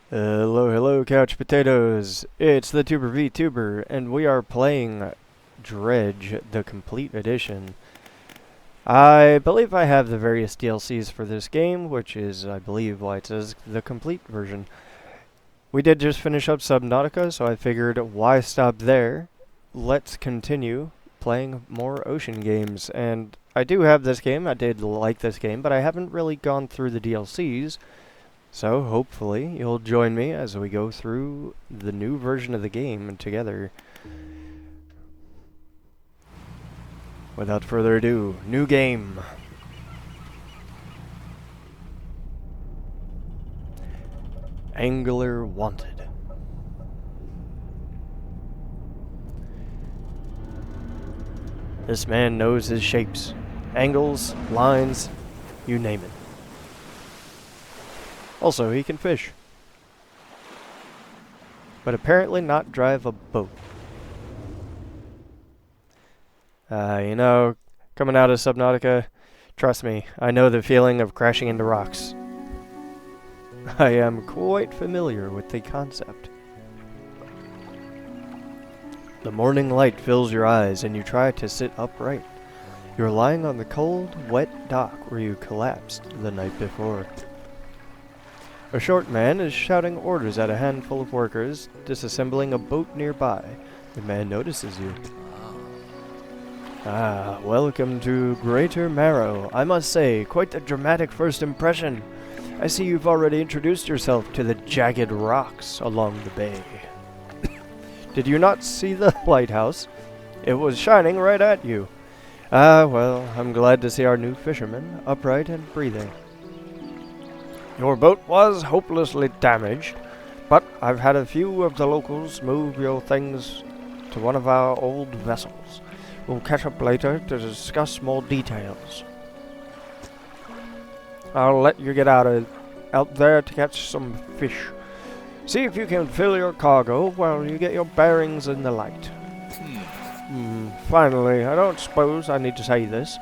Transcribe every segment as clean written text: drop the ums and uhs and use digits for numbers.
Hello, hello, couch potatoes. It's the Tuber VTuber, and we are playing Dredge, the complete edition. I believe I have the various DLCs for this game, which is, I believe, why it says the complete version. We did just finish up Subnautica, so I figured, why stop there? Let's continue playing more ocean games. And I do have this game, I did like this game, but I haven't really gone through the DLCs. So, hopefully, you'll join me as we go through the new version of the game together. Without further ado, new game. Angler Wanted. This man knows his shapes, angles, lines, you name it. Also, he can fish. But apparently not drive a boat. Coming out of Subnautica, trust me, I know the feeling of crashing into rocks. I am quite familiar with the concept. The morning light fills your eyes and you try to sit upright. You're lying on the cold, wet dock where you collapsed the night before. A short man is shouting orders at a handful of workers disassembling a boat nearby. The man notices you. Ah, welcome to Greater Marrow. I must say, quite a dramatic first impression. I see you've already introduced yourself to the jagged rocks along the bay. Did you not see the lighthouse? It was shining right at you. Ah, well, I'm glad to see our new fisherman, upright and breathing. Your boat was hopelessly damaged, but I've had a few of the locals move your things to one of our old vessels. We'll catch up later to discuss more details. I'll let you get out there to catch some fish. See if you can fill your cargo while you get your bearings in the light. Finally, I don't suppose I need to say this,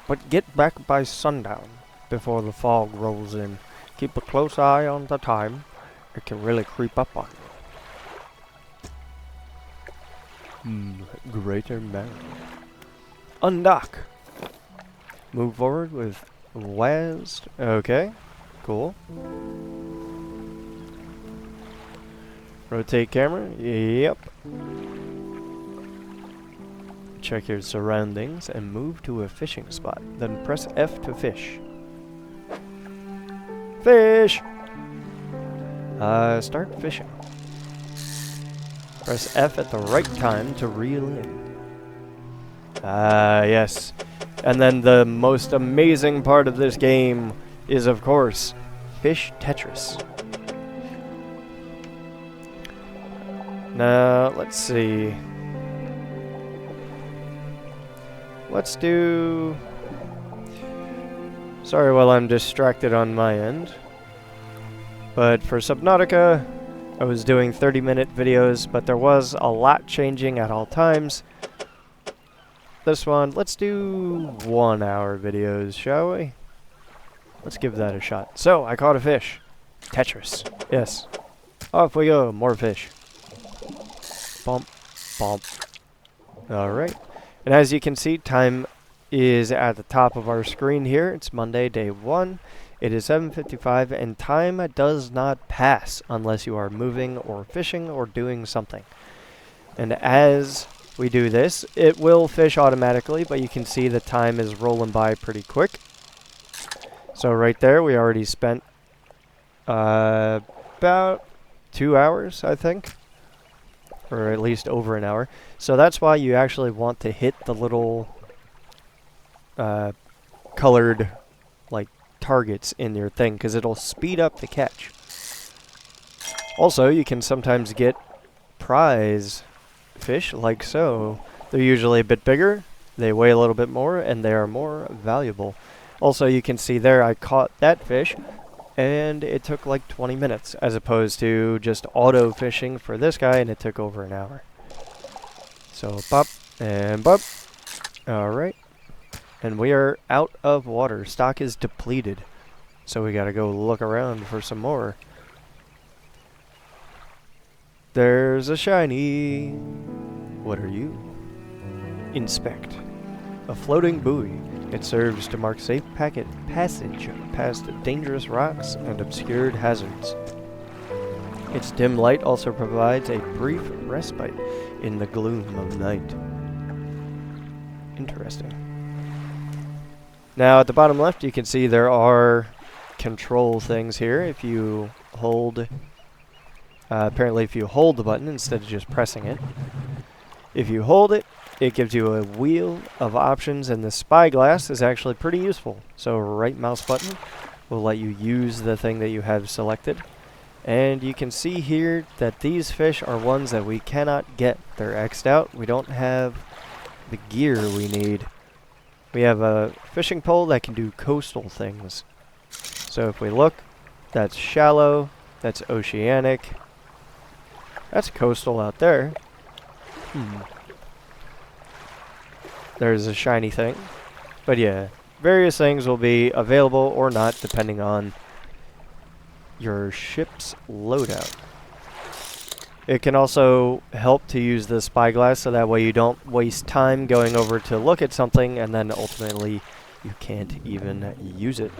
but get back by sundown before the fog rolls in. Keep a close eye on the time. It can really creep up on you. Greater Marrow. Undock. Move forward with WASD. Okay, cool. Rotate camera. Yep. Check your surroundings and move to a fishing spot. Then press F to fish. Fish! Start fishing. Press F at the right time to reel in. Yes. And then the most amazing part of this game is, of course, Fish Tetris. Now, let's see. Let's do... Sorry while I'm distracted on my end. But for Subnautica, I was doing 30-minute videos, but there was a lot changing at all times. This one, let's do 1-hour videos, shall we? Let's give that a shot. So, I caught a fish. Tetris. Yes. Off we go. More fish. Bump. Bump. Alright. And as you can see, time is at the top of our screen here. It's Monday, day 1. It is 7:55, and time does not pass unless you are moving or fishing or doing something. And as we do this, it will fish automatically, but you can see the time is rolling by pretty quick. So right there, we already spent about 2 hours, I think. Or at least over an hour. So that's why you actually want to hit the little colored like targets in your thing, because it'll speed up the catch. Also, you can sometimes get prize fish like so. They're usually a bit bigger, they weigh a little bit more, and they are more valuable. Also, you can see there I caught that fish, and it took like 20 minutes, as opposed to just auto fishing for this guy, and it took over an hour. So, bop and bop. Alright. And we are out of water. Stock is depleted. So we gotta go look around for some more. There's a shiny. What are you? Inspect. A floating buoy. It serves to mark safe passage past dangerous rocks and obscured hazards. Its dim light also provides a brief respite in the gloom of night. Interesting. Now at the bottom left you can see there are control things here. If you hold, apparently if you hold the button instead of just pressing it, if you hold it, it gives you a wheel of options, and the spyglass is actually pretty useful. So right mouse button will let you use the thing that you have selected. And you can see here that these fish are ones that we cannot get. They're X'd out. We don't have the gear we need. We have a fishing pole that can do coastal things. So if we look, that's shallow, that's oceanic, that's coastal out there. There's a shiny thing. But yeah, various things will be available or not depending on your ship's loadout. It can also help to use the spyglass so that way you don't waste time going over to look at something and then ultimately you can't even use it.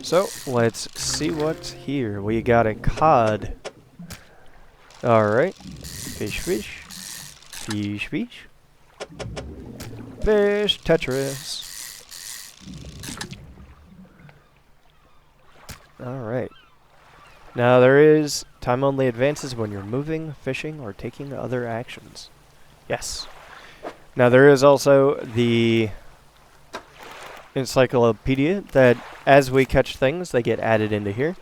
So, let's see what's here. We got a cod. Alright. Fish, fish. Fish, fish. Fish Tetris. Alright. Now there is time only advances when you're moving, fishing, or taking other actions. Yes. Now there is also the encyclopedia that as we catch things, they get added into here.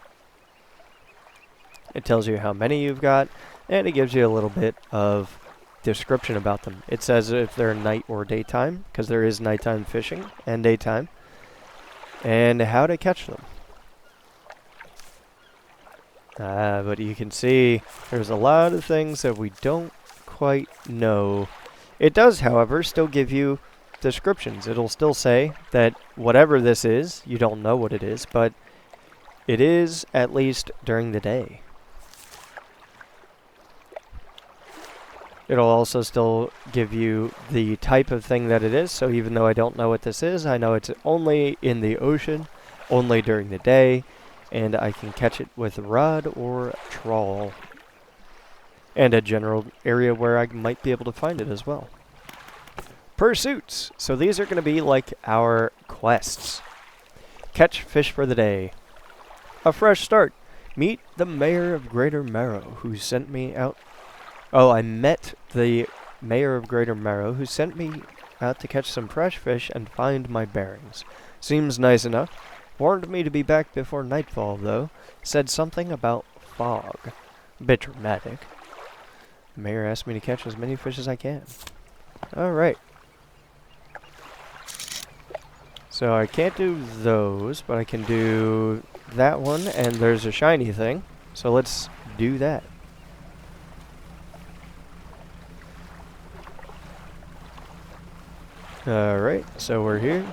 It tells you how many you've got, and it gives you a little bit of description about them. It says if they're night or daytime, because there is nighttime fishing and daytime, and how to catch them. But you can see there's a lot of things that we don't quite know. It does, however, still give you descriptions. It'll still say that whatever this is, you don't know what it is, but it is at least during the day. It'll also still give you the type of thing that it is, so even though I don't know what this is, I know it's only in the ocean, only during the day, and I can catch it with a rod or trawl. And a general area where I might be able to find it as well. Pursuits! So these are going to be like our quests. Catch fish for the day. A fresh start. Meet the mayor of Greater Marrow, who sent me out... Oh, I met the mayor of Greater Marrow, who sent me out to catch some fresh fish and find my bearings. Seems nice enough. Warned me to be back before nightfall, though. Said something about fog. Bit dramatic. The mayor asked me to catch as many fish as I can. Alright. So I can't do those, but I can do that one, and there's a shiny thing. So let's do that. Alright, so we're here.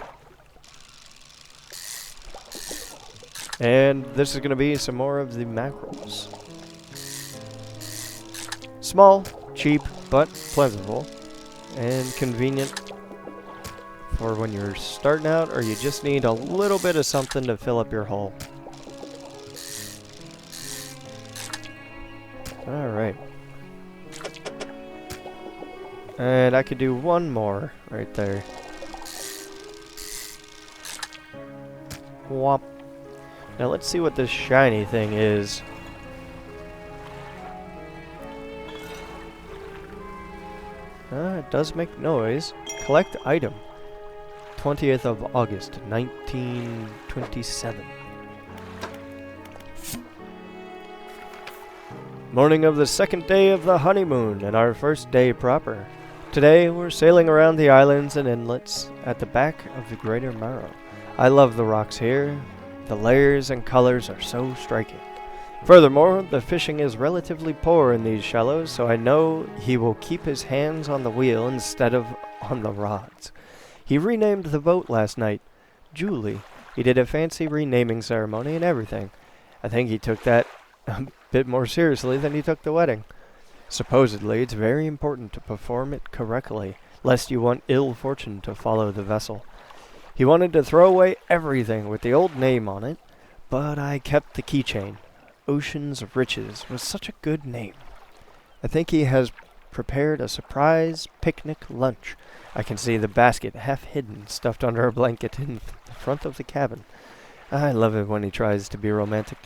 And this is going to be some more of the mackerels. Small, cheap, but plentiful, and convenient for when you're starting out or you just need a little bit of something to fill up your hull. Alright. And I could do one more right there. Whop. Now let's see what this shiny thing is. It does make noise. Collect item. 20th of August, 1927. Morning of the second day of the honeymoon, and our first day proper. Today, we're sailing around the islands and inlets at the back of the Greater Marrow. I love the rocks here. The layers and colors are so striking. Furthermore, the fishing is relatively poor in these shallows, so I know he will keep his hands on the wheel instead of on the rods. He renamed the boat last night. Julie. He did a fancy renaming ceremony and everything. I think he took that a bit more seriously than he took the wedding. Supposedly, it's very important to perform it correctly, lest you want ill fortune to follow the vessel. He wanted to throw away everything with the old name on it, but I kept the keychain. Ocean's Riches was such a good name. I think he has prepared a surprise picnic lunch. I can see the basket half hidden, stuffed under a blanket in the front of the cabin. I love it when he tries to be romantic.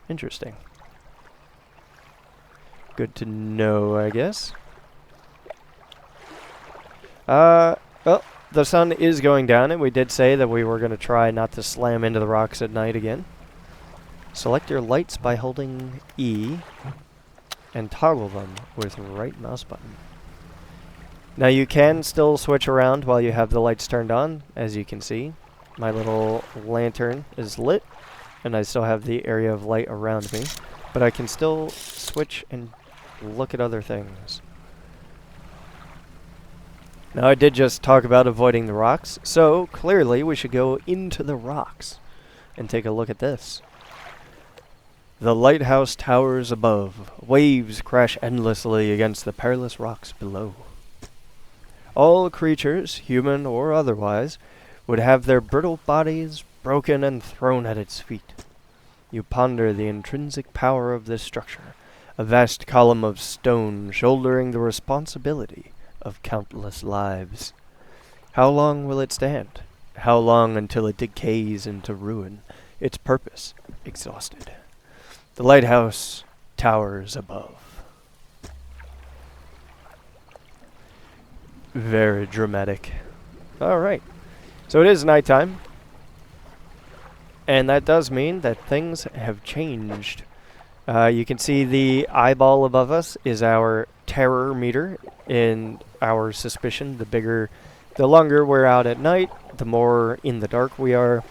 Interesting. Good to know, I guess. Well, the sun is going down, and we did say that we were going to try not to slam into the rocks at night again. Select your lights by holding E and toggle them with the right mouse button. Now you can still switch around while you have the lights turned on, as you can see. My little lantern is lit, and I still have the area of light around me, but I can still switch and look at other things. Now I did just talk about avoiding the rocks, so clearly we should go into the rocks and take a look at this. The lighthouse towers above. Waves crash endlessly against the perilous rocks below. All creatures, human or otherwise, would have their brittle bodies broken and thrown at its feet. You ponder the intrinsic power of this structure, a vast column of stone shouldering the responsibility of countless lives. How long will it stand? How long until it decays into ruin, its purpose exhausted? The lighthouse towers above. Very dramatic. Alright. So it is nighttime. And that does mean that things have changed. You can see the eyeball above us is our terror meter in our suspicion. The longer we're out at night, the more in the dark we are,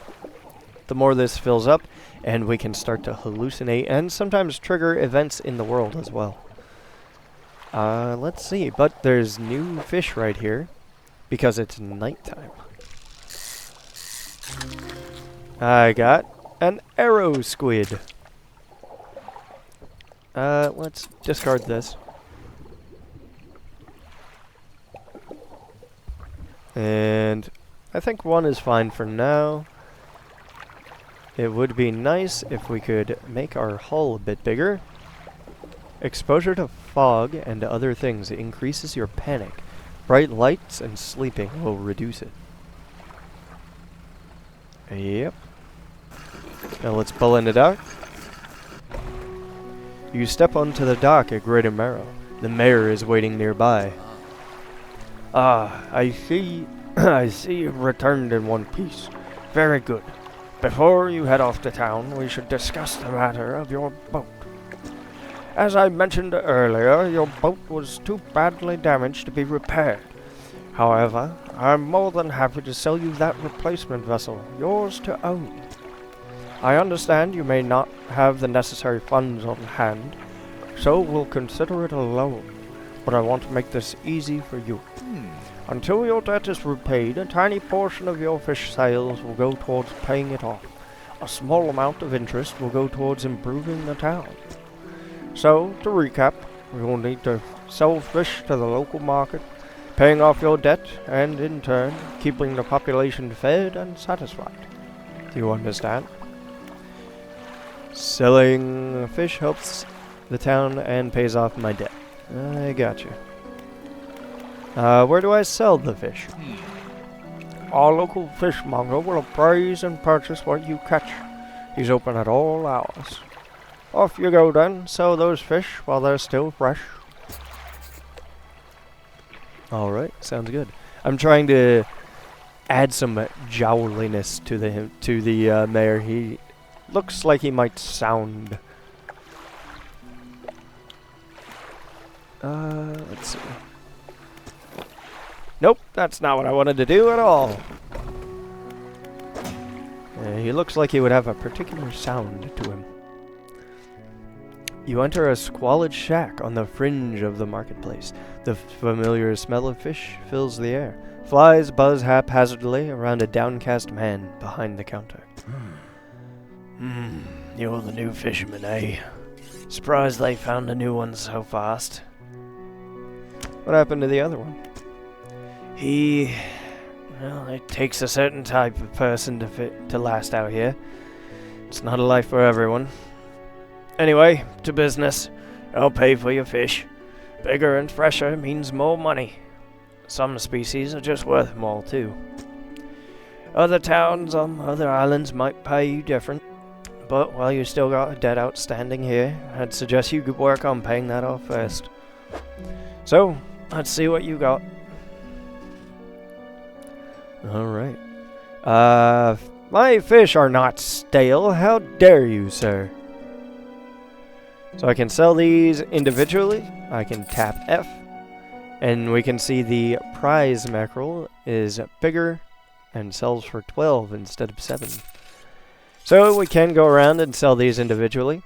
the more this fills up, and we can start to hallucinate and sometimes trigger events in the world as well. Let's see, but there's new fish right here because it's nighttime. I got an arrow squid. Let's discard this. And I think one is fine for now. It would be nice if we could make our hull a bit bigger. Exposure to fog and other things increases your panic. Bright lights and sleeping will reduce it. Yep. Now let's pull into dock. You step onto the dock at Greater Marrow. The mayor is waiting nearby. Ah, I see you've returned in one piece. Very good. Before you head off to town, we should discuss the matter of your boat. As I mentioned earlier, your boat was too badly damaged to be repaired. However, I'm more than happy to sell you that replacement vessel, yours to own. I understand you may not have the necessary funds on hand, so we'll consider it a loan, but I want to make this easy for you. Until your debt is repaid, a tiny portion of your fish sales will go towards paying it off. A small amount of interest will go towards improving the town. So, to recap, you will need to sell fish to the local market, paying off your debt, and in turn, keeping the population fed and satisfied. Do you understand? Selling fish helps the town and pays off my debt. I gotcha. Where do I sell the fish? Our local fishmonger will appraise and purchase what you catch. He's open at all hours. Off you go then, sell those fish while they're still fresh. Alright, sounds good. I'm trying to add some jowliness to the mayor. He looks like he might sound. Let's see. Nope, that's not what I wanted to do at all. He looks like he would have a particular sound to him. You enter a squalid shack on the fringe of the marketplace. The familiar smell of fish fills the air. Flies buzz haphazardly around a downcast man behind the counter. You're the new fisherman, eh? Surprised they found a new one so fast. What happened to the other one? Well, it takes a certain type of person to last out here. It's not a life for everyone. Anyway, to business. I'll pay for your fish. Bigger and fresher means more money. Some species are just worth more, too. Other towns on other islands might pay you different, but while you still got a debt outstanding here, I'd suggest you could work on paying that off first. So, let's see what you got. Alright. My fish are not stale. How dare you, sir? So I can sell these individually. I can tap F. And we can see the prize mackerel is bigger and sells for 12 instead of 7. So we can go around and sell these individually.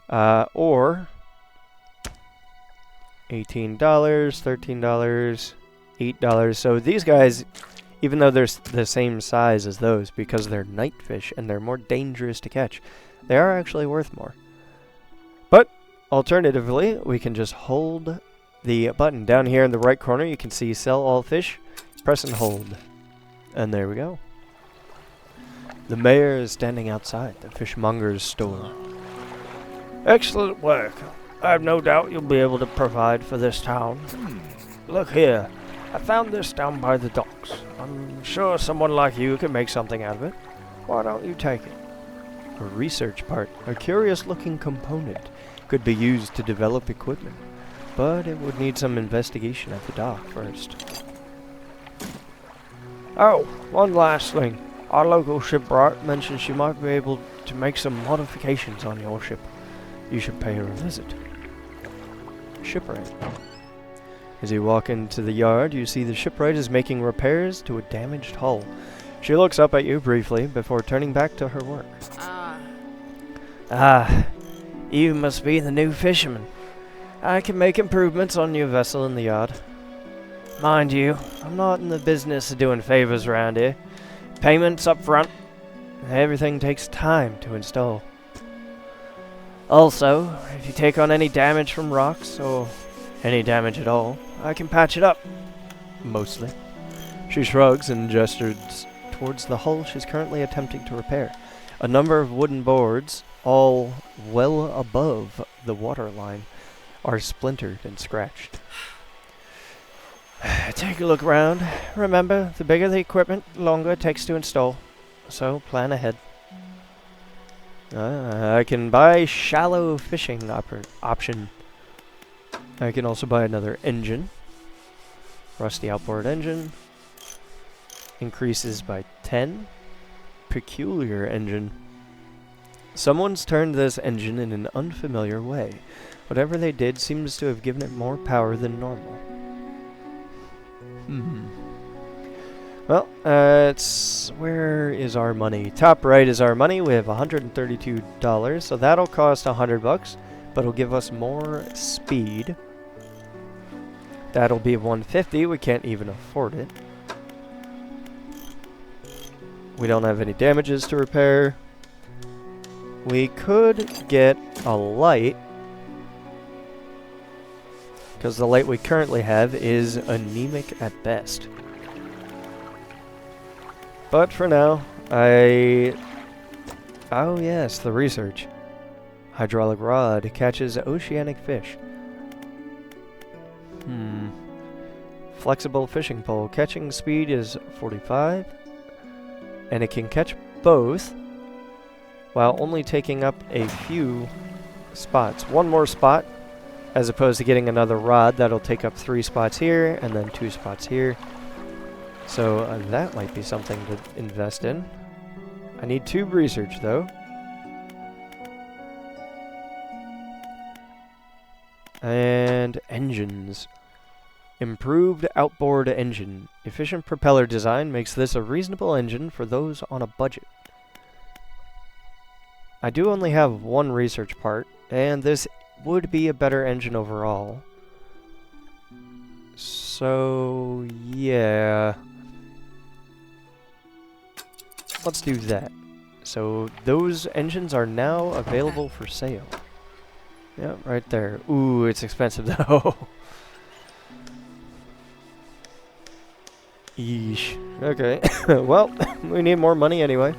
Or $18, $13, $8. So these guys, even though they're the same size as those, because they're night fish and they're more dangerous to catch, they are actually worth more. But alternatively, we can just hold the button down here in the right corner. You can see sell all fish. Press and hold. And there we go. The mayor is standing outside the fishmonger's store. Excellent work. I have no doubt you'll be able to provide for this town. Look here. I found this down by the docks. I'm sure someone like you can make something out of it. Why don't you take it? A research part. A curious-looking component could be used to develop equipment, but it would need some investigation at the dock first. Oh, one last thing. Our local shipwright mentioned she might be able to make some modifications on your ship. You should pay her a visit. Shipwright. As you walk into the yard, you see the shipwright is making repairs to a damaged hull. She looks up at you briefly before turning back to her work. You must be the new fisherman. I can make improvements on your vessel in the yard. Mind you, I'm not in the business of doing favors around here. Payments up front. Everything takes time to install. Also, if you take on any damage from rocks, or any damage at all, I can patch it up. Mostly. She shrugs and gestures towards the hull she's currently attempting to repair. A number of wooden boards, all well above the waterline, are splintered and scratched. Take a look around. Remember, the bigger the equipment, the longer it takes to install. So, plan ahead. I can buy shallow fishing option. I can also buy another engine. Rusty outboard engine. Increases by 10. Peculiar engine. Someone's turned this engine in an unfamiliar way. Whatever they did seems to have given it more power than normal. Well, where is our money? Top right is our money. We have $132, so that'll cost $100, but it'll give us more speed. That'll be $150. We can't even afford it. We don't have any damages to repair. We could get a light, because the light we currently have is anemic at best. But for now, oh yes, the research. Hydraulic rod catches oceanic fish. Flexible fishing pole. Catching speed is 45. And it can catch both while only taking up a few spots. One more spot, as opposed to getting another rod that'll take up 3 spots here and then 2 spots here. So that might be something to invest in. I need tube research though. And engines. Improved outboard engine. Efficient propeller design makes this a reasonable engine for those on a budget. I do only have one research part, and this would be a better engine overall. So, yeah. let's do that. So those engines are now available for sale. Yeah, right there. Ooh, it's expensive though. Yeesh. Okay. Well, we need more money anyway.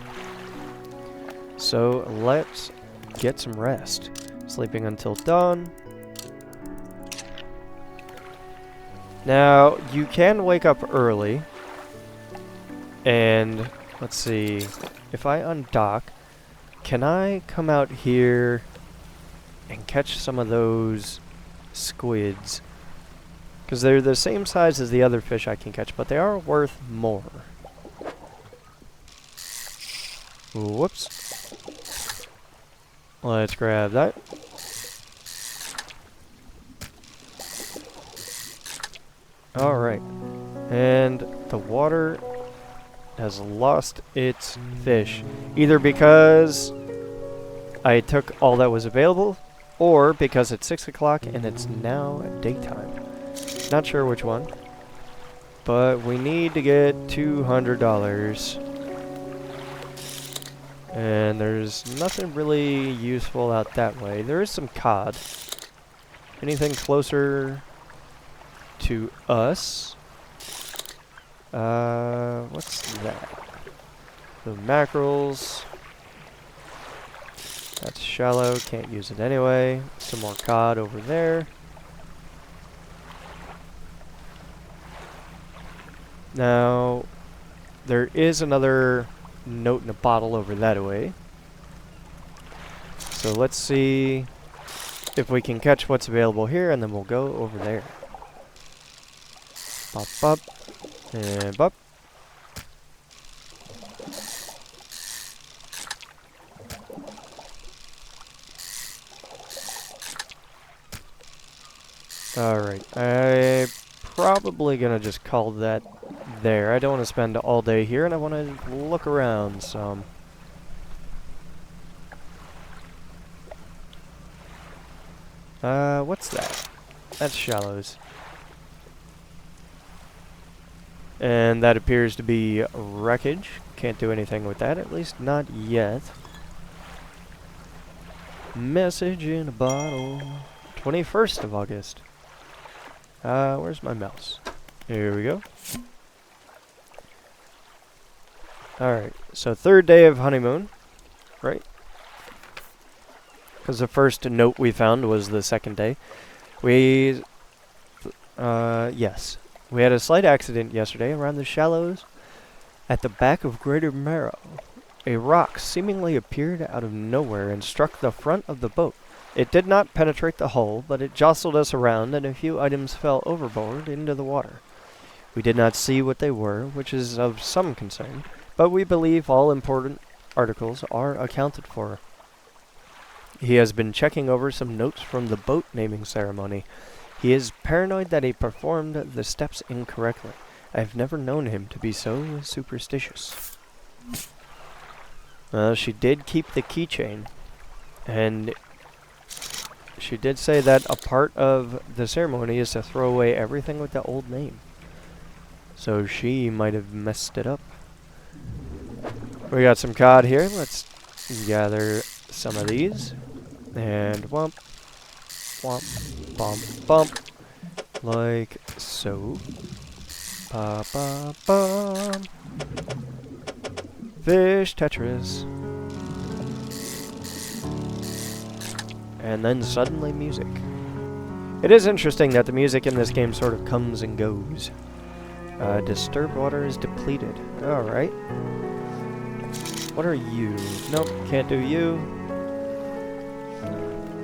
So let's get some rest. Sleeping until dawn. Now, you can wake up early. And, let's see. If I undock, can I come out here and catch some of those squids? Because they're the same size as the other fish I can catch, but they are worth more. Whoops. Let's grab that. Alright. And the water has lost its fish. Either because I took all that was available, or because it's 6 o'clock and it's now daytime. Not sure which one. But we need to get $200. And there's nothing really useful out that way. There is some cod. Anything closer to us? What's that? The mackerels. That's shallow, can't use it anyway. Some more cod over there. Now, there is another note in a bottle over that way. So let's see if we can catch what's available here, and then we'll go over there. Bop, bop, and bop. Alright, I'm probably gonna just call that there. I don't want to spend all day here, and I want to look around some. What's that? That's shallows. And that appears to be wreckage. Can't do anything with that, at least not yet. Message in a bottle. 21st of August. Where's my mouse? Here we go. Alright, so third day of honeymoon, right? Because the first note we found was the second day. Yes. We had a slight accident yesterday around the shallows at the back of Greater Marrow. A rock seemingly appeared out of nowhere and struck the front of the boat. It did not penetrate the hull, but it jostled us around, and a few items fell overboard into the water. We did not see what they were, which is of some concern, but we believe all important articles are accounted for. He has been checking over some notes from the boat naming ceremony. He is paranoid that he performed the steps incorrectly. I have never known him to be so superstitious. She did keep the keychain, and she did say that a part of the ceremony is to throw away everything with the old name. So she might have messed it up. We got some cod here. Let's gather some of these. And whomp, whomp, bump, bump. Like so. Ba ba bum. Fish Tetris. And then suddenly music. It is interesting that the music in this game sort of comes and goes. Disturbed water is depleted. Alright. What are you? Nope, can't do you.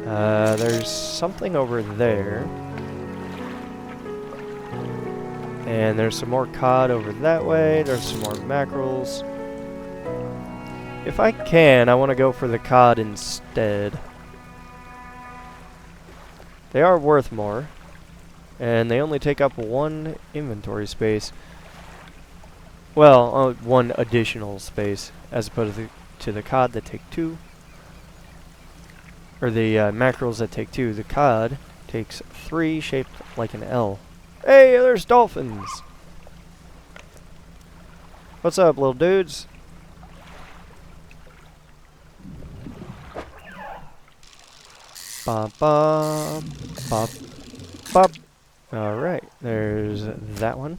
There's something over there. And there's some more cod over that way. There's some more mackerels. If I can, I want to go for the cod instead. They are worth more. And they only take up one inventory space. Well, one additional space, as opposed to the cod that take two. Or the mackerels that take two. The cod takes three, shaped like an L. Hey, there's dolphins! What's up, little dudes? Bop, bop, bop, bop. Alright, there's that one.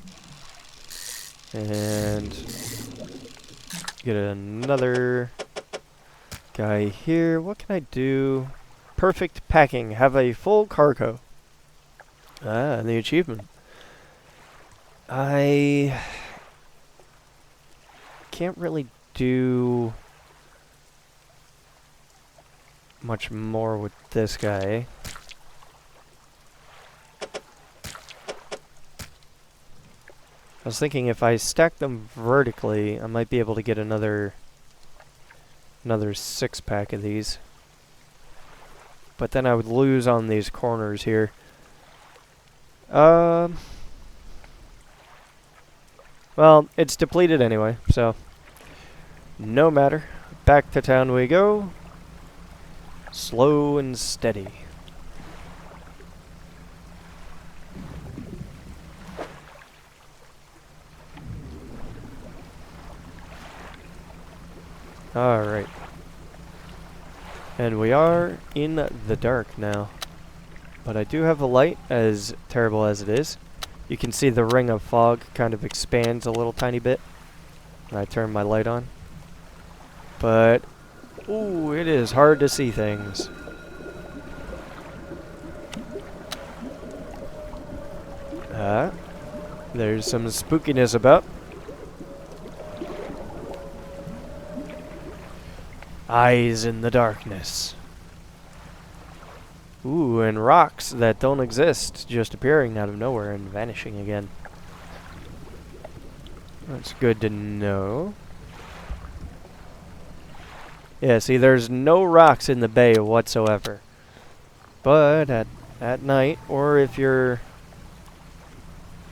And get another guy here. What can I do? Perfect packing. Have a full cargo. Ah, the achievement. I can't really do much more with this guy. I was thinking if I stack them vertically, I might be able to get another 6-pack of these. But then I would lose on these corners here. Well, it's depleted anyway, so no matter. Back to town we go. Slow and steady. Alright. And we are in the dark now. But I do have a light, as terrible as it is. You can see the ring of fog kind of expands a little tiny bit when I turn my light on. But, ooh, it is hard to see things. There's some spookiness about. Eyes in the darkness. Ooh, and rocks that don't exist just appearing out of nowhere and vanishing again. That's good to know. Yeah, see, there's no rocks in the bay whatsoever. But at night, or if your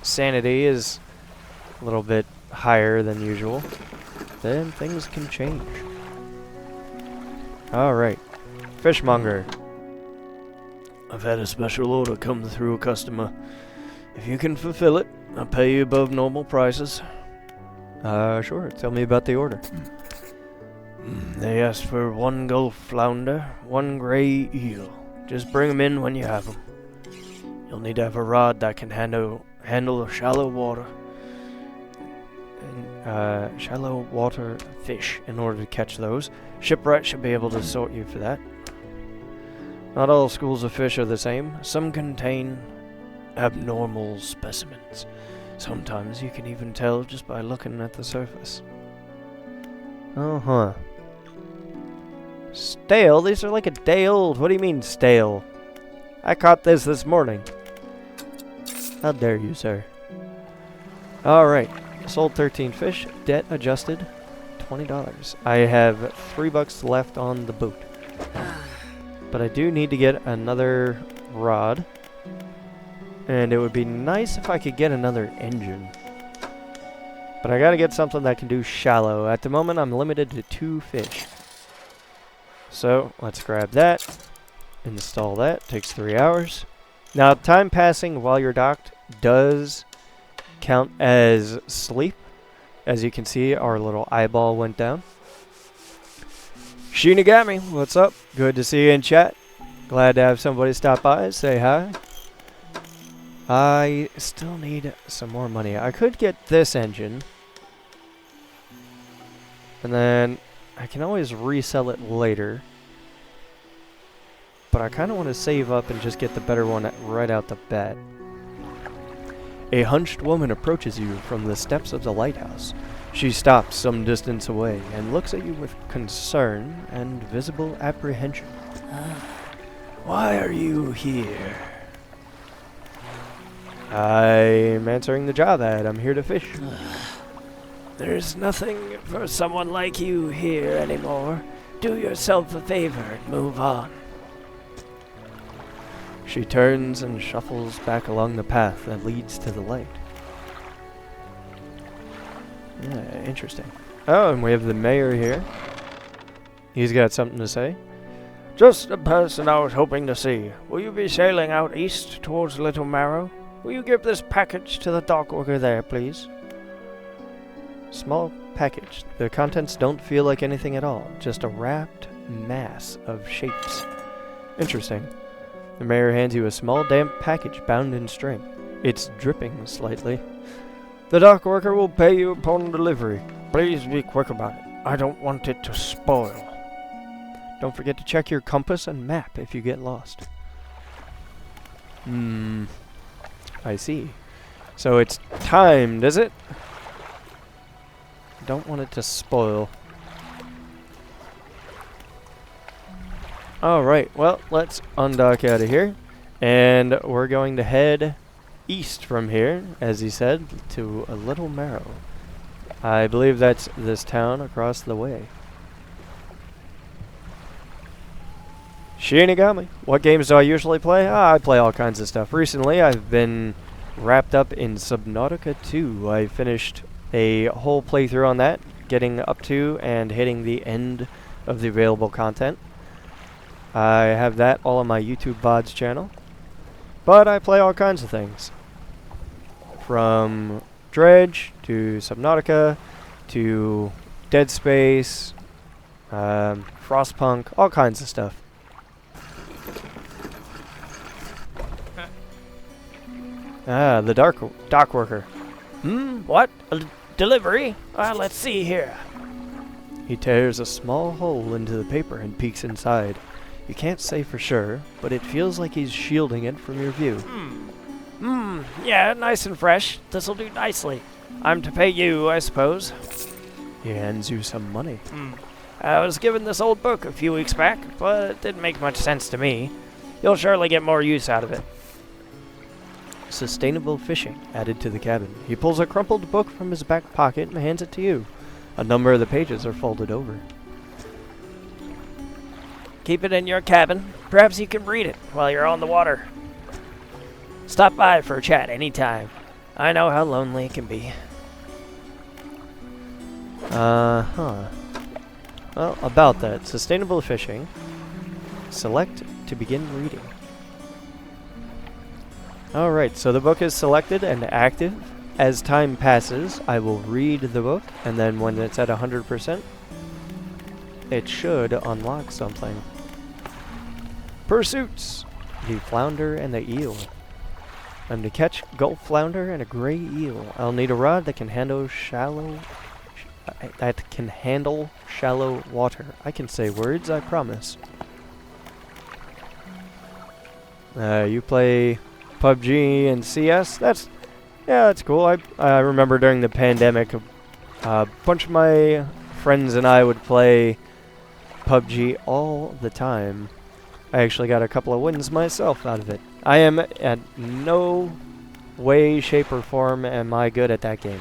sanity is a little bit higher than usual, then things can change. Alright. Fishmonger. I've had a special order come through a customer. If you can fulfill it, I'll pay you above normal prices. Sure. Tell me about the order. They asked for 1 gulf flounder, 1 gray eel. Just bring them in when you have them. You'll need to have a rod that can handle shallow water. And, shallow water fish in order to catch those. Shipwright should be able to sort you for that. Not all schools of fish are the same. Some contain abnormal specimens. Sometimes you can even tell just by looking at the surface. Uh-huh. Stale? These are like a day old. What do you mean stale? I caught this morning. How dare you, sir? Alright. Sold 13 fish. Debt adjusted. $20. I have $3 left on the boat. But I do need to get another rod. And it would be nice if I could get another engine. But I gotta get something that can do shallow. At the moment, I'm limited to 2 fish. So, let's grab that. Install that. Takes 3 hours. Now, time passing while you're docked does count as sleep. As you can see, our little eyeball went down. Shinigami, what's up? Good to see you in chat. Glad to have somebody stop by, say hi. I still need some more money. I could get this engine. And then I can always resell it later. But I kind of want to save up and just get the better one right out the bat. A hunched woman approaches you from the steps of the lighthouse. She stops some distance away and looks at you with concern and visible apprehension. Why are you here? I'm answering the job ad. I'm here to fish. There's nothing for someone like you here anymore. Do yourself a favor and move on. She turns and shuffles back along the path that leads to the light. Yeah, interesting. Oh, and we have the mayor here. He's got something to say. Just the person I was hoping to see. Will you be sailing out east towards Little Marrow? Will you give this package to the dock worker there, please? Small package. The contents don't feel like anything at all. Just a wrapped mass of shapes. Interesting. The mayor hands you a small damp package bound in string. It's dripping slightly. The dock worker will pay you upon delivery. Please be quick about it. I don't want it to spoil. Don't forget to check your compass and map if you get lost. I see. So it's timed, is it? Don't want it to spoil. Alright, well, let's undock out of here. And we're going to head east from here, as he said, to a Little Marrow. I believe that's this town across the way. Shinigami. What games do I usually play? I play all kinds of stuff. Recently, I've been wrapped up in Subnautica 2. I finished a whole playthrough on that, getting up to and hitting the end of the available content. I have that all on my YouTube VODs channel. But I play all kinds of things. From Dredge to Subnautica to Dead Space, Frostpunk, all kinds of stuff. The dock worker. What? A delivery? Let's see here. He tears a small hole into the paper and peeks inside. You can't say for sure, but it feels like he's shielding it from your view. Yeah, nice and fresh. This'll do nicely. I'm to pay you, I suppose. He hands you some money. I was given this old book a few weeks back, but it didn't make much sense to me. You'll surely get more use out of it. Sustainable fishing added to the cabin. He pulls a crumpled book from his back pocket and hands it to you. A number of the pages are folded over. Keep it in your cabin. Perhaps you can read it while you're on the water. Stop by for a chat anytime. I know how lonely it can be. Well, about that. Sustainable fishing. Select to begin reading. Alright, so the book is selected and active. As time passes, I will read the book, and then when it's at 100%, it should unlock something. Pursuits! The flounder and the eel. I'm to catch gulf flounder and a gray eel. I'll need a rod that can handle shallow water. I can say words, I promise. You play PUBG and CS? That's cool. I remember during the pandemic, a bunch of my friends and I would play PUBG all the time. I actually got a couple of wins myself out of it. I am at no way, shape, or form am I good at that game.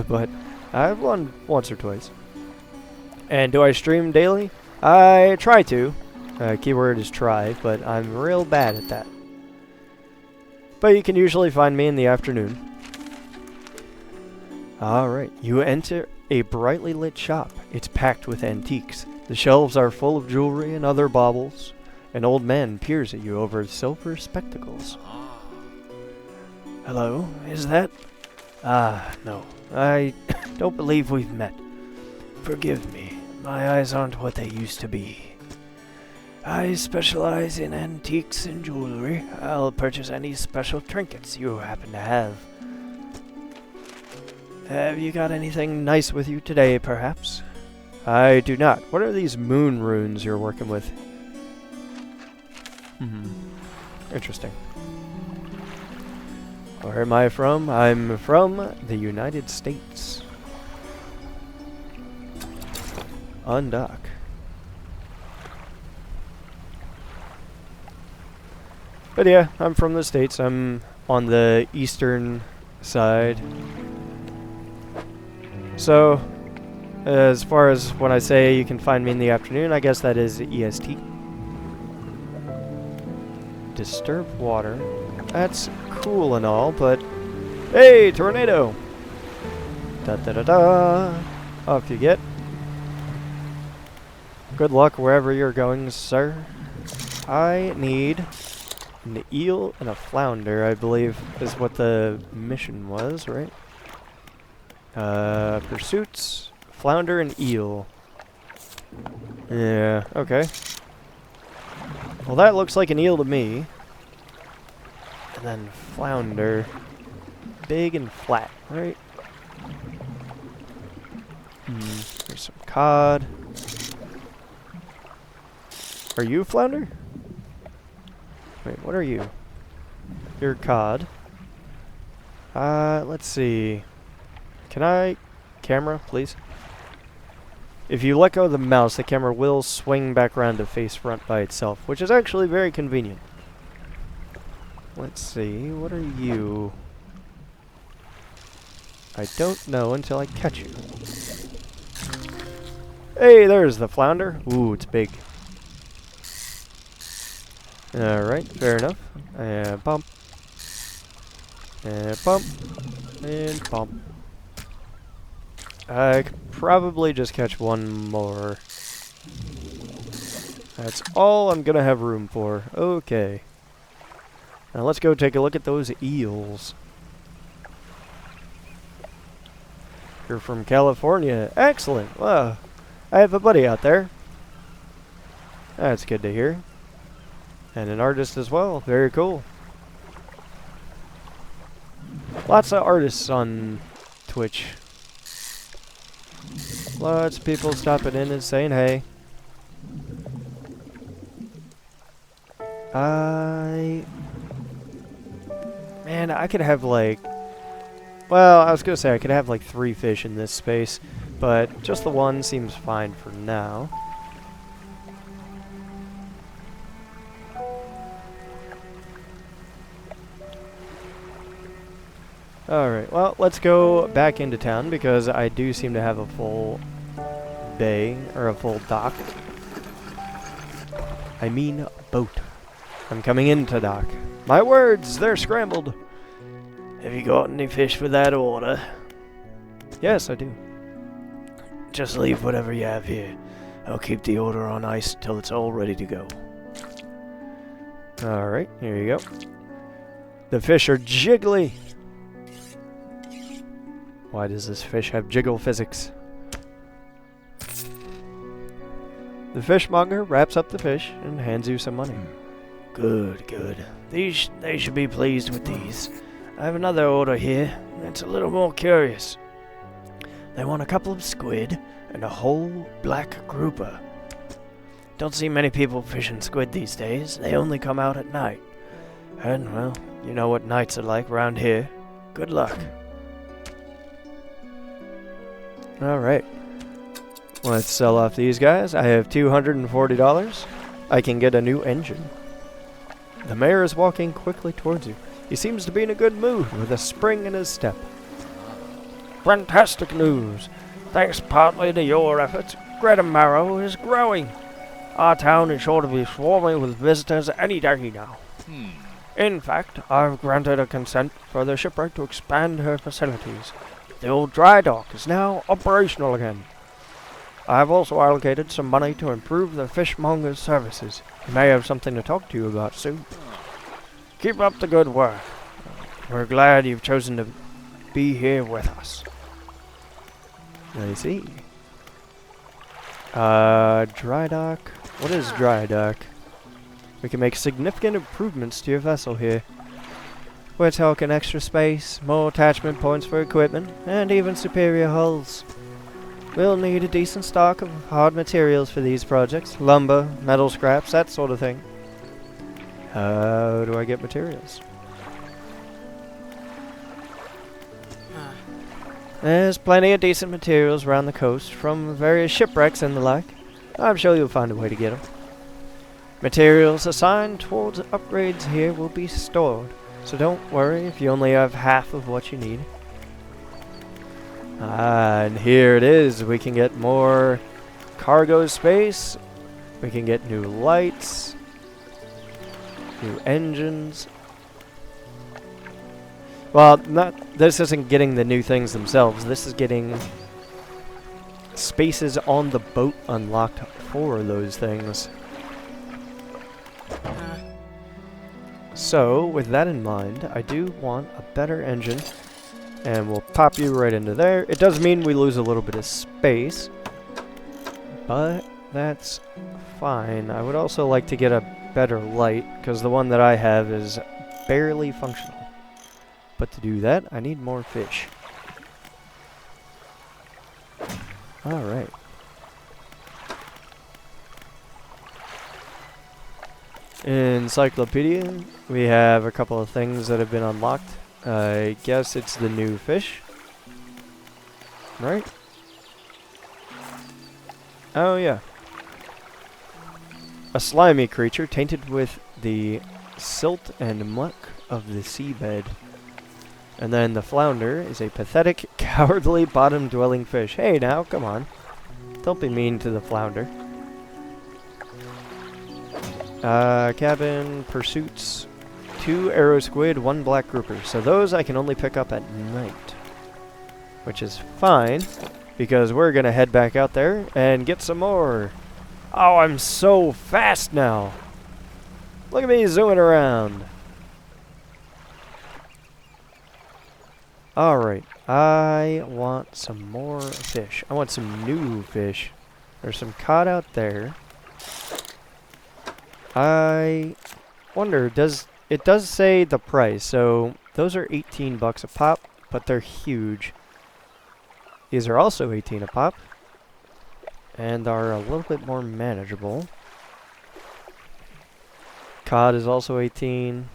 But I've won once or twice. And do I stream daily? I try to. Keyword is try, but I'm real bad at that. But you can usually find me in the afternoon. Alright, you enter a brightly lit shop. It's packed with antiques. The shelves are full of jewelry and other baubles. An old man peers at you over silver spectacles. Hello, is that? No. I don't believe we've met. Forgive me. My eyes aren't what they used to be. I specialize in antiques and jewelry. I'll purchase any special trinkets you happen to have. Have you got anything nice with you today, perhaps? I do not. What are these moon runes you're working with? Interesting. Where am I from? I'm from the United States. Undock. But yeah, I'm from the States. I'm on the eastern side. So, as far as when I say you can find me in the afternoon, I guess that is EST. Disturbed water. That's cool and all, but... Hey, tornado! Da-da-da-da! Off you get. Good luck wherever you're going, sir. I need an eel and a flounder, I believe, is what the mission was, right? Pursuits, flounder and eel. Yeah, okay. Well, that looks like an eel to me. And then flounder. Big and flat, right? There's some cod. Are you flounder? Wait, what are you? You're cod. Let's see. Can I... Camera, please? If you let go of the mouse, the camera will swing back around to face front by itself, which is actually very convenient. Let's see, what are you? I don't know until I catch you. Hey, there's the flounder. Ooh, it's big. Alright, fair enough. And bump. And bump. And bump. I could probably just catch one more. That's all I'm gonna have room for. Okay. Now let's go take a look at those eels. You're from California. Excellent. Wow. I have a buddy out there. That's good to hear. And an artist as well. Very cool. Lots of artists on Twitch. Lots of people stopping in and saying hey. Man, I could have like... Well, I was gonna say I could have like 3 fish in this space, but just the one seems fine for now. Alright, well, let's go back into town because I do seem to have a full bay, or a full dock. I mean boat. I'm coming into dock. My words, they're scrambled. Have you got any fish for that order? Yes, I do. Just leave whatever you have here. I'll keep the order on ice till it's all ready to go. Alright, here you go. The fish are jiggly. Why does this fish have jiggle physics? The fishmonger wraps up the fish and hands you some money. Good, good. They should be pleased with these. I have another order here. It's a little more curious. They want a couple of squid and a whole black grouper. Don't see many people fishing squid these days. They only come out at night. And, well, you know what nights are like around here. Good luck. Alright. Let's sell off these guys. I have $240. I can get a new engine. The mayor is walking quickly towards you. He seems to be in a good mood, with a spring in his step. Fantastic news. Thanks partly to your efforts, Greta Marrow is growing. Our town is sure to be swarming with visitors any day now. In fact, I've granted a consent for the shipwright to expand her facilities. The old dry dock is now operational again. I have also allocated some money to improve the fishmonger's services. He may have something to talk to you about soon. Keep up the good work. We're glad you've chosen to be here with us. I see. Dry dock. What is dry dock? We can make significant improvements to your vessel here. We're talking extra space, more attachment points for equipment, and even superior hulls. We'll need a decent stock of hard materials for these projects. Lumber, metal scraps, that sort of thing. How do I get materials? There's plenty of decent materials around the coast, from various shipwrecks and the like. I'm sure you'll find a way to get them. Materials assigned towards upgrades here will be stored, so don't worry if you only have half of what you need. And here it is. We can get more cargo space. We can get new lights, new engines. Well, this isn't getting the new things themselves. This is getting spaces on the boat unlocked for those things. So, with that in mind, I do want a better engine. And we'll pop you right into there. It does mean we lose a little bit of space, but that's fine. I would also like to get a better light, because the one that I have is barely functional. But to do that, I need more fish. Alright. Encyclopedia, we have a couple of things that have been unlocked. I guess it's the new fish. Right? Oh yeah. A slimy creature tainted with the silt and muck of the seabed. And then the flounder is a pathetic, cowardly, bottom-dwelling fish. Hey now, come on. Don't be mean to the flounder. Cabin, pursuits, 2 arrow squid, 1 black grouper. So those I can only pick up at night. Which is fine, because we're gonna head back out there and get some more. Oh, I'm so fast now. Look at me zooming around. Alright, I want some more fish. I want some new fish. There's some cod out there. I wonder, it does say the price, so those are 18 bucks a pop, but they're huge. These are also 18 a pop, and are a little bit more manageable. Cod is also 18.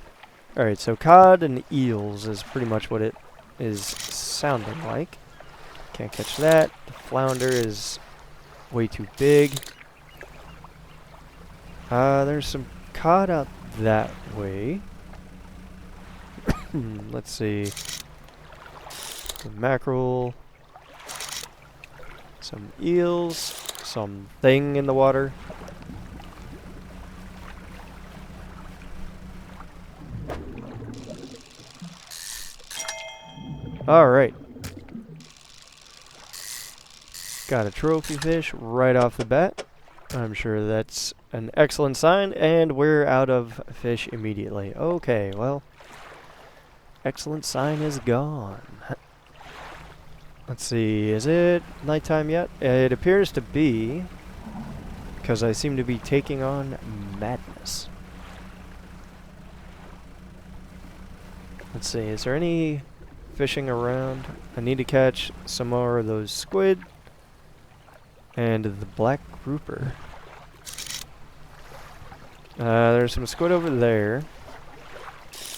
Alright, so cod and eels is pretty much what it is sounding like. Can't catch that. The flounder is way too big. There's some cod out that way. Let's see. Some mackerel. Some eels. Some thing in the water. Alright. Got a trophy fish right off the bat. I'm sure that's an excellent sign, and we're out of fish immediately. Okay, well, excellent sign is gone. Let's see, is it nighttime yet? It appears to be, because I seem to be taking on madness. Let's see, is there any fishing around? I need to catch some more of those squid and the black grouper. There's some squid over there,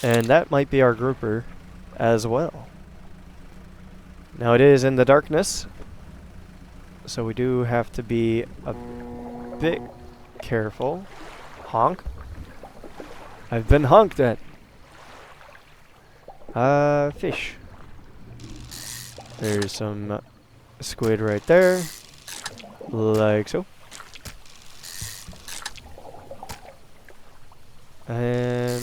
and that might be our grouper as well. Now it is in the darkness, so we do have to be a bit careful. Honk. I've been honked at. Fish. There's some squid right there, like so. And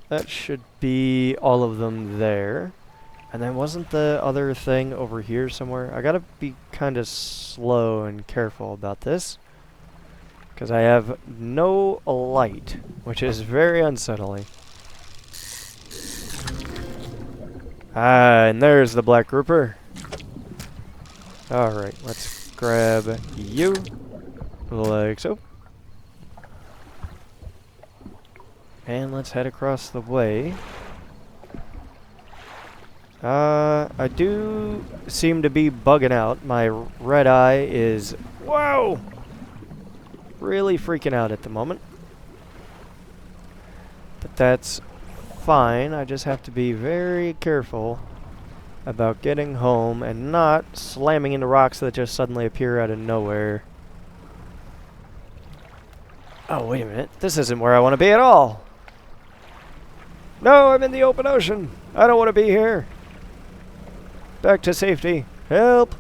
that should be all of them there. And then wasn't the other thing over here somewhere? I gotta be kind of slow and careful about this, because I have no light, which is very unsettling. And there's the black grouper. Alright, let's grab you, like so. And let's head across the way. I do seem to be bugging out. My red eye is, whoa, really freaking out at the moment. But that's fine. I just have to be very careful about getting home and not slamming into rocks that just suddenly appear out of nowhere. Oh, wait a minute. This isn't where I want to be at all. No, I'm in the open ocean. I don't want to be here. Back to safety. Help!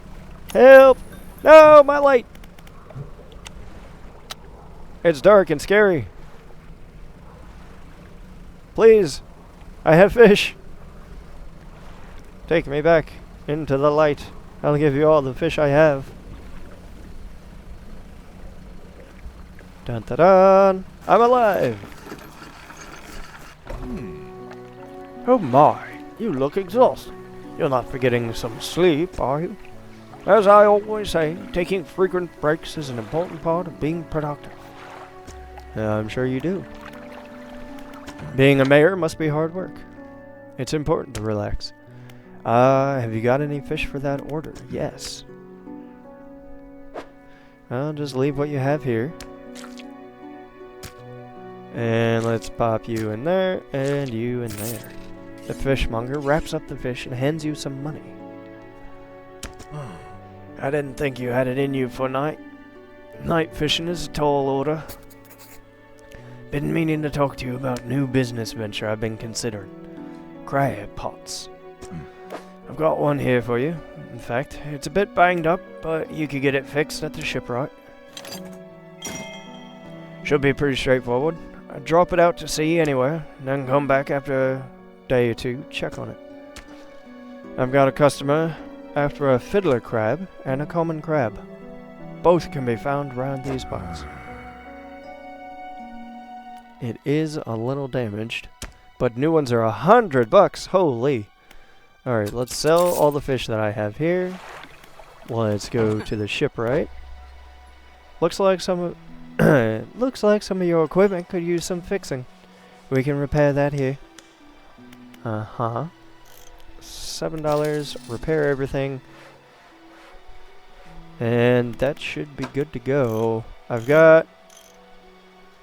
Help! No, my light! It's dark and scary. Please, I have fish. Take me back into the light. I'll give you all the fish I have. Dun dun dun! I'm alive! Oh my, you look exhausted. You're not forgetting some sleep, are you? As I always say, taking frequent breaks is an important part of being productive. I'm sure you do. Being a mayor must be hard work. It's important to relax. Have you got any fish for that order? Yes. I'll just leave what you have here. And let's pop you in there, and you in there. The fishmonger wraps up the fish and hands you some money. I didn't think you had it in you for night. Night fishing is a tall order. Been meaning to talk to you about a new business venture I've been considering. Crab pots. I've got one here for you. In fact, it's a bit banged up, but you could get it fixed at the shipwright. Should be pretty straightforward. I drop it out to sea anywhere, and then come back after a day or two, check on it. I've got a customer after a fiddler crab and a common crab. Both can be found around these parts. It is a little damaged, but new ones are $100. Holy! Alright, let's sell all the fish that I have here. Let's go to the shipwright. Looks like some of your equipment could use some fixing. We can repair that here. $7, repair everything. And that should be good to go. I've got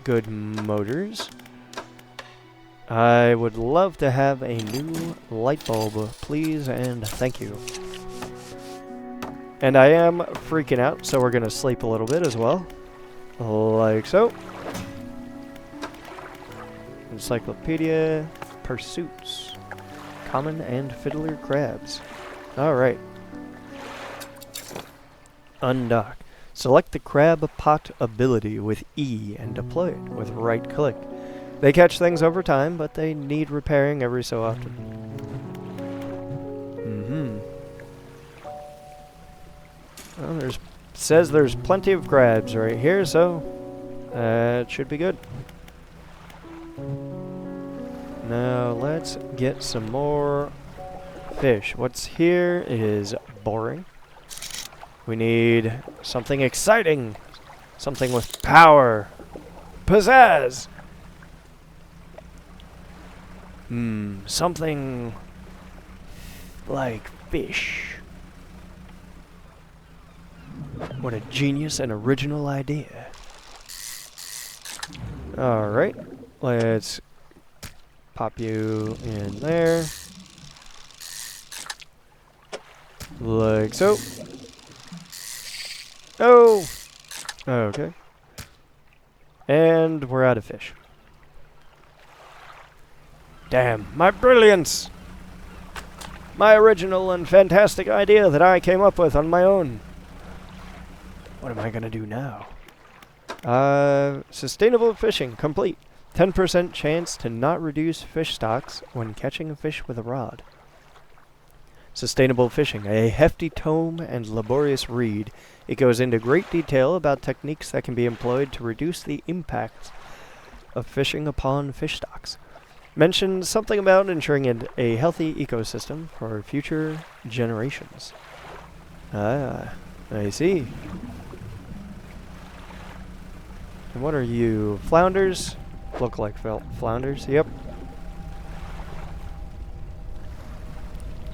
good motors. I would love to have a new light bulb, please and thank you. And I am freaking out, so we're going to sleep a little bit as well. Like so. Encyclopedia, pursuits, common and fiddler crabs. Alright. Undock. Select the crab pot ability with E and deploy it with right click. They catch things over time, but they need repairing every so often. Well, says there's plenty of crabs right here, so it should be good. Now let's get some more fish. What's here is boring. We need something exciting. Something with power. Pizzazz! Something like fish. What a genius and original idea. Alright, let's pop you in there. Like so. Oh! Okay. And we're out of fish. Damn, my brilliance! My original and fantastic idea that I came up with on my own. What am I gonna do now? Sustainable fishing, complete. 10% chance to not reduce fish stocks when catching a fish with a rod. Sustainable fishing, a hefty tome and laborious read. It goes into great detail about techniques that can be employed to reduce the impact of fishing upon fish stocks. Mentions something about ensuring a healthy ecosystem for future generations. Ah, I see. And what are you? Flounders? Look like flounders, yep.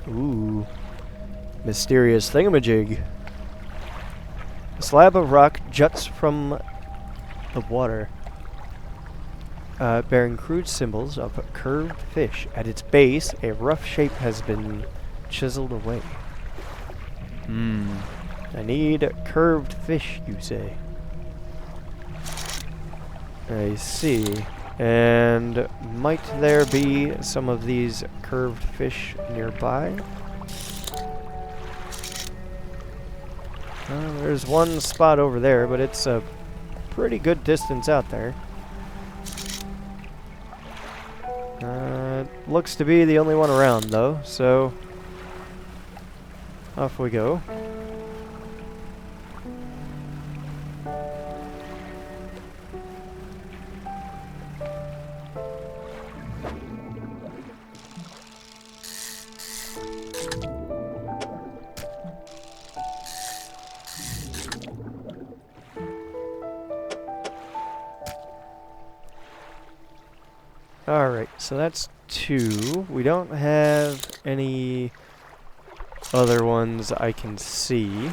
Ooh. Mysterious thingamajig. A slab of rock juts from the water, bearing crude symbols of curved fish. At its base, a rough shape has been chiseled away. I need curved fish, you say? I see. And might there be some of these curved fish nearby? There's one spot over there, but it's a pretty good distance out there. Looks to be the only one around, though, so off we go. Alright, so that's 2. We don't have any other ones I can see.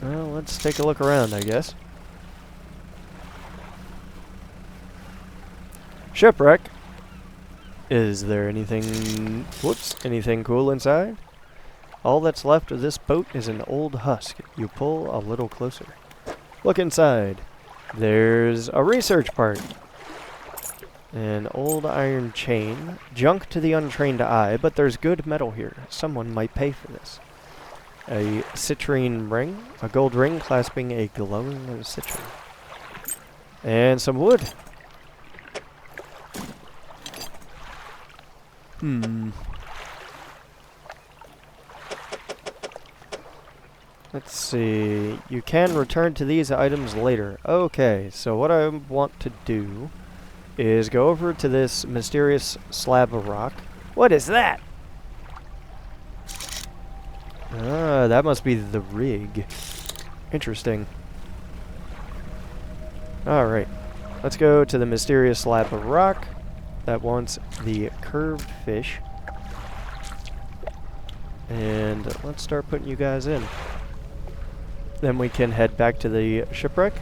Well, let's take a look around, I guess. Shipwreck. Is there anything... Whoops. Anything cool inside? All that's left of this boat is an old husk. You pull a little closer. Look inside. There's a research part. An old iron chain. Junk to the untrained eye, but there's good metal here. Someone might pay for this. A citrine ring. A gold ring clasping a glowing citrine. And some wood. Let's see. You can return to these items later. Okay, so what I want to do is go over to this mysterious slab of rock. What is that? Ah, that must be the rig. Interesting. Alright. Let's go to the mysterious slab of rock that wants the curved fish. And let's start putting you guys in. Then we can head back to the shipwreck,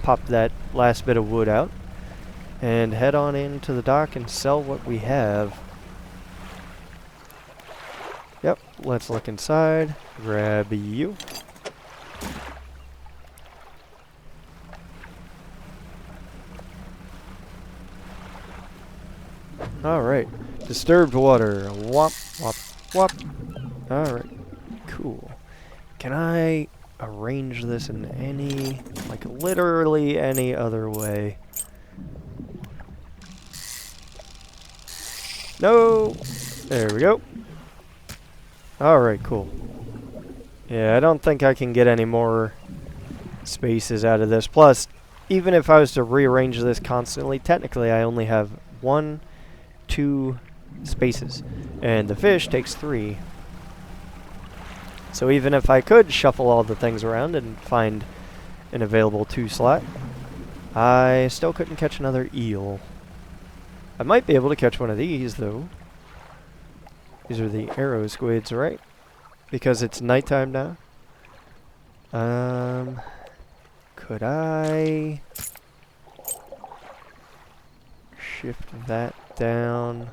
pop that last bit of wood out, and head on into the dock and sell what we have. Yep, let's look inside, grab you. Alright, disturbed water, whop, whop, whop. Alright, cool. Can I arrange this in any, like literally any other way? No! There we go. Alright, cool. Yeah, I don't think I can get any more spaces out of this. Plus, even if I was to rearrange this constantly, technically I only have 1, 2 spaces. And the fish takes 3. So even if I could shuffle all the things around and find an available 2 slot, I still couldn't catch another eel. I might be able to catch one of these, though. These are the arrow squids, right? Because it's nighttime now. Could I shift that down?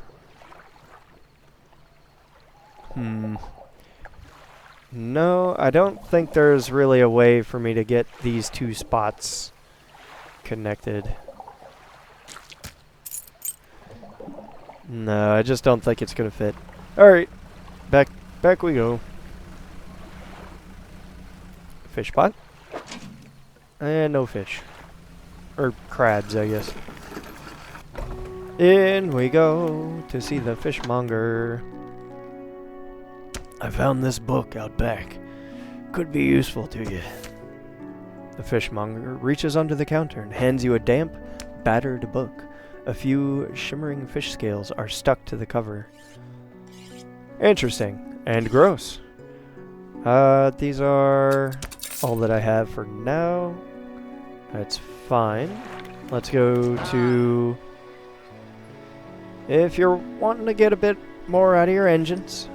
No, I don't think there's really a way for me to get these 2 spots connected. No, I just don't think it's gonna fit. Alright, back we go. Fish pot. And no fish. Or crabs, I guess. In we go to see the fishmonger. I found this book out back. Could be useful to you. The fishmonger reaches under the counter and hands you a damp, battered book. A few shimmering fish scales are stuck to the cover. Interesting. And gross. These are all that I have for now. That's fine. Let's go to... If you're wanting to get a bit more out of your engines,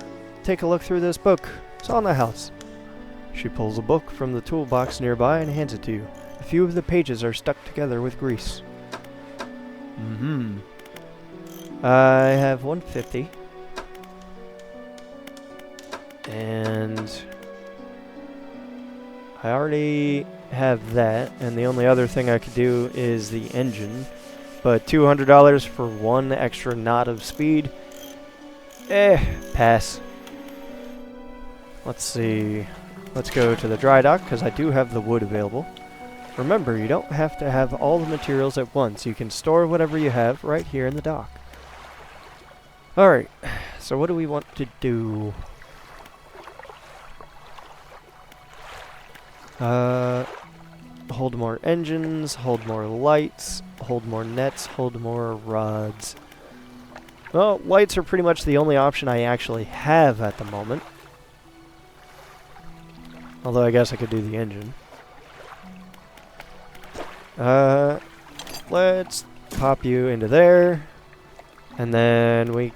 take a look through this book. It's on the house. She pulls a book from the toolbox nearby and hands it to you. A few of the pages are stuck together with grease. I have 150. And I already have that, and the only other thing I could do is the engine. But $200 for 1 extra knot of speed? Pass. Let's see. Let's go to the dry dock, because I do have the wood available. Remember, you don't have to have all the materials at once. You can store whatever you have right here in the dock. Alright, so what do we want to do? Hold more engines, hold more lights, hold more nets, hold more rods. Well, lights are pretty much the only option I actually have at the moment. Although I guess I could do the engine. Let's pop you into there. And then we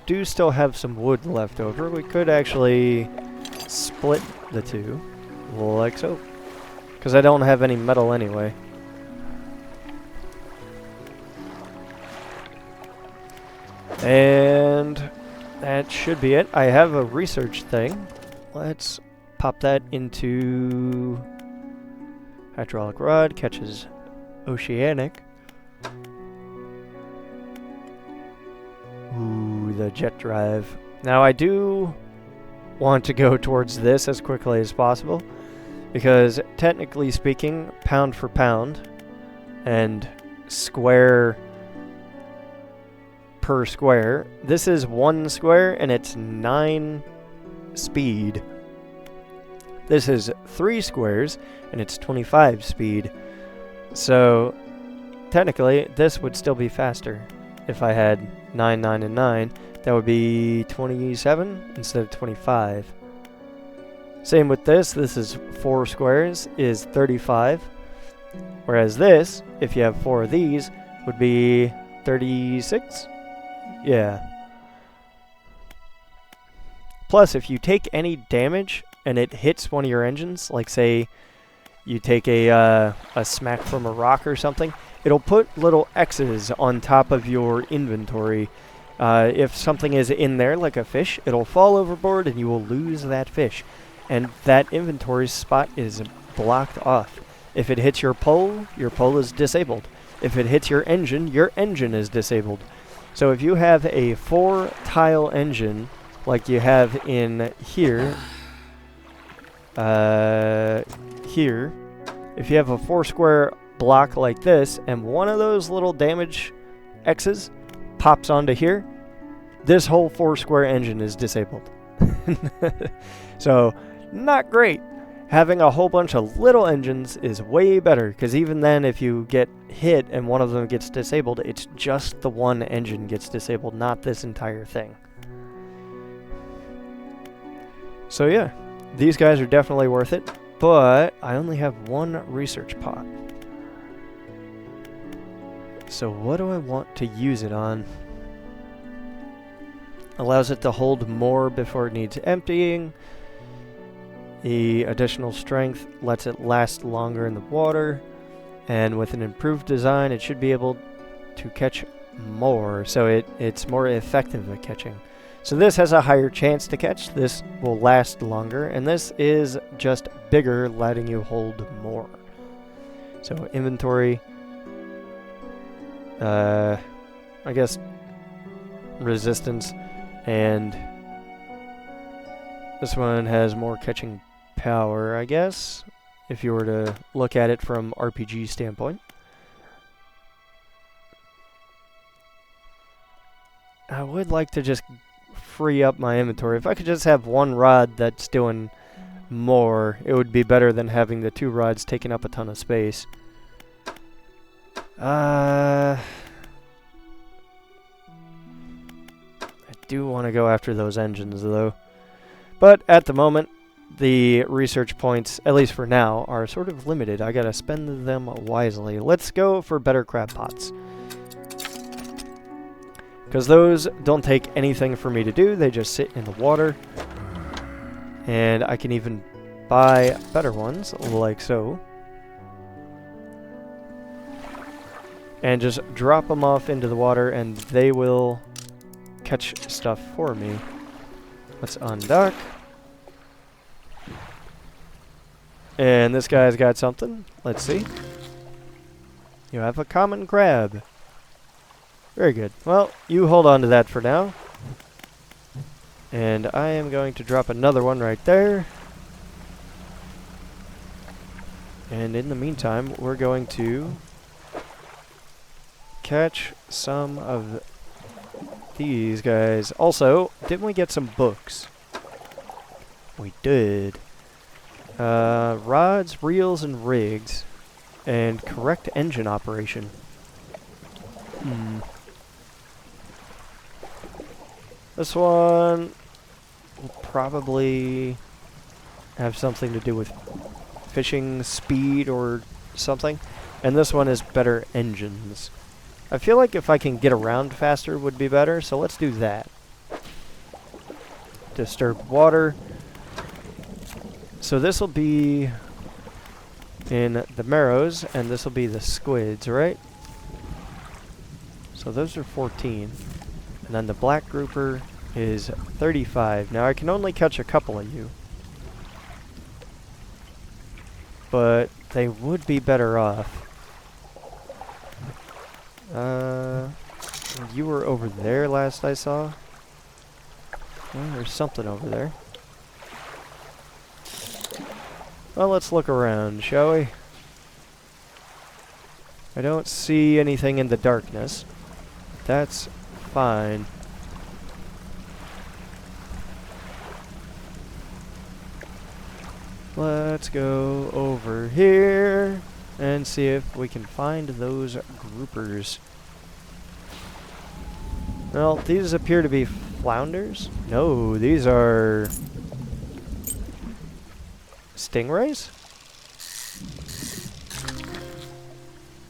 do still have some wood left over. We could actually split the two, like so. Because I don't have any metal anyway. And that should be it. I have a research thing. Let's pop that into hydraulic rod, catches oceanic. Ooh, the jet drive. Now I do want to go towards this as quickly as possible, because technically speaking, pound for pound and square per square, this is 1 square and it's 9 speed. This is 3 squares and it's 25 speed. So technically this would still be faster if I had 9, 9, and 9. That would be 27 instead of 25. Same with this. This is 4 squares is 35. Whereas this, if you have 4 of these, would be 36. Yeah. Plus, if you take any damage and it hits one of your engines, like say you take a smack from a rock or something, it'll put little X's on top of your inventory. If something is in there, like a fish, it'll fall overboard and you will lose that fish. And that inventory spot is blocked off. If it hits your pole is disabled. If it hits your engine is disabled. So if you have a 4-tile engine, like you have in here, if you have a 4-square block like this, and one of those little damage X's pops onto here, this whole 4-square engine is disabled. So, not great. Having a whole bunch of little engines is way better, because even then if you get hit and one of them gets disabled, it's just the one engine gets disabled, not this entire thing. So yeah, these guys are definitely worth it, but I only have 1 research pot. So what do I want to use it on? Allows it to hold more before it needs emptying. The additional strength lets it last longer in the water, and with an improved design it should be able to catch more, so it's more effective at catching. So this has a higher chance to catch, this will last longer, and this is just bigger, letting you hold more. So inventory, I guess resistance, and this one has more catching power, I guess, if you were to look at it from RPG standpoint. I would like to just free up my inventory. If I could just have 1 rod that's doing more, it would be better than having the 2 rods taking up a ton of space. I do want to go after those engines, though. But at the moment, the research points, at least for now, are sort of limited. I gotta spend them wisely. Let's go for better crab pots, because those don't take anything for me to do. They just sit in the water. And I can even buy better ones, like so. And just drop them off into the water, and they will catch stuff for me. Let's undock. And this guy's got something. Let's see. You have a common crab. Very good. Well, you hold on to that for now. And I am going to drop another one right there. And in the meantime, we're going to catch some of these guys. Also, didn't we get some books? We did. Rods, reels, and rigs. And correct engine operation. This one will probably have something to do with fishing speed or something. And this one is better engines. I feel like if I can get around faster would be better, so let's do that. Disturbed water. So this will be in the marrows, and this will be the squids, right? So those are 14. And then the black grouper is 35. Now I can only catch a couple of you. But they would be better off. You were over there last I saw. Well, there's something over there. Well, let's look around, shall we? I don't see anything in the darkness. That's fine. Let's go over here and see if we can find those groupers. Well, these appear to be flounders. No, these are stingrays?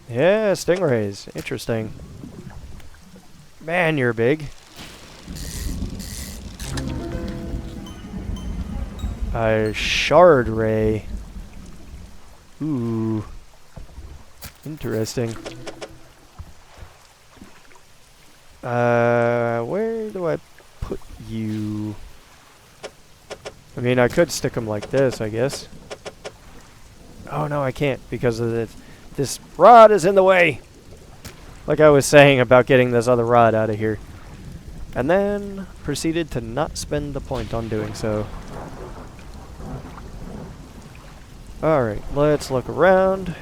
Yeah, stingrays. Interesting. Man, you're big. A shard ray. Ooh. Interesting. Where do I put you? I mean, I could stick them like this, I guess. Oh, no, I can't because of this. This rod is in the way. Like I was saying about getting this other rod out of here. And then proceeded to not spend the point on doing so. Alright, let's look around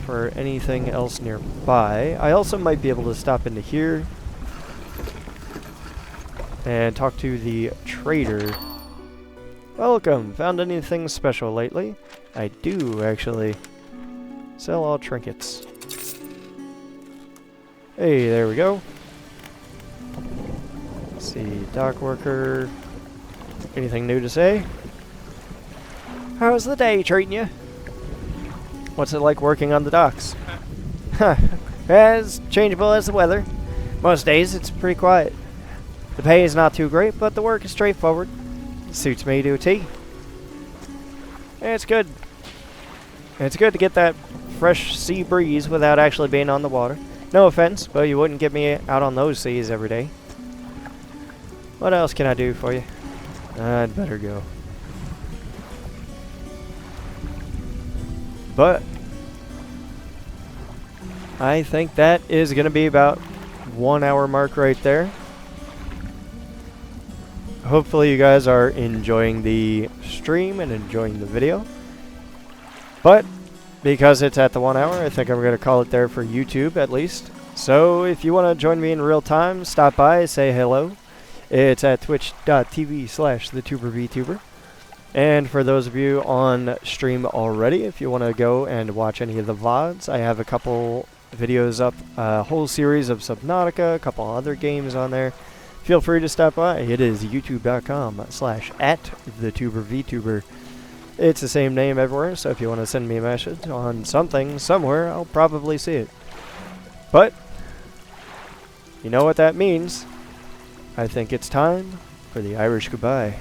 for anything else nearby. I also might be able to stop into here and talk to the trader. Welcome. Found anything special lately? I do, actually. Sell all trinkets. Hey, there we go. Let's see, dock worker. Anything new to say? How's the day treating you? What's it like working on the docks? As changeable as the weather. Most days it's pretty quiet. The pay is not too great, but the work is straightforward. It suits me to a T. It's good. It's good to get that fresh sea breeze without actually being on the water. No offense, but you wouldn't get me out on those seas every day. What else can I do for you? I'd better go. But I think that is going to be about 1 hour mark right there. Hopefully you guys are enjoying the stream and enjoying the video. But because it's at the 1 hour, I think I'm going to call it there for YouTube at least. So if you want to join me in real time, stop by, say hello. It's at twitch.tv/thetubervtuber. And for those of you on stream already, if you want to go and watch any of the VODs, I have a couple videos up, a whole series of Subnautica, a couple other games on there. Feel free to stop by. It is youtube.com/@thetubervtuber. It's the same name everywhere, so if you want to send me a message on something somewhere, I'll probably see it. But you know what that means. I think it's time for the Irish goodbye.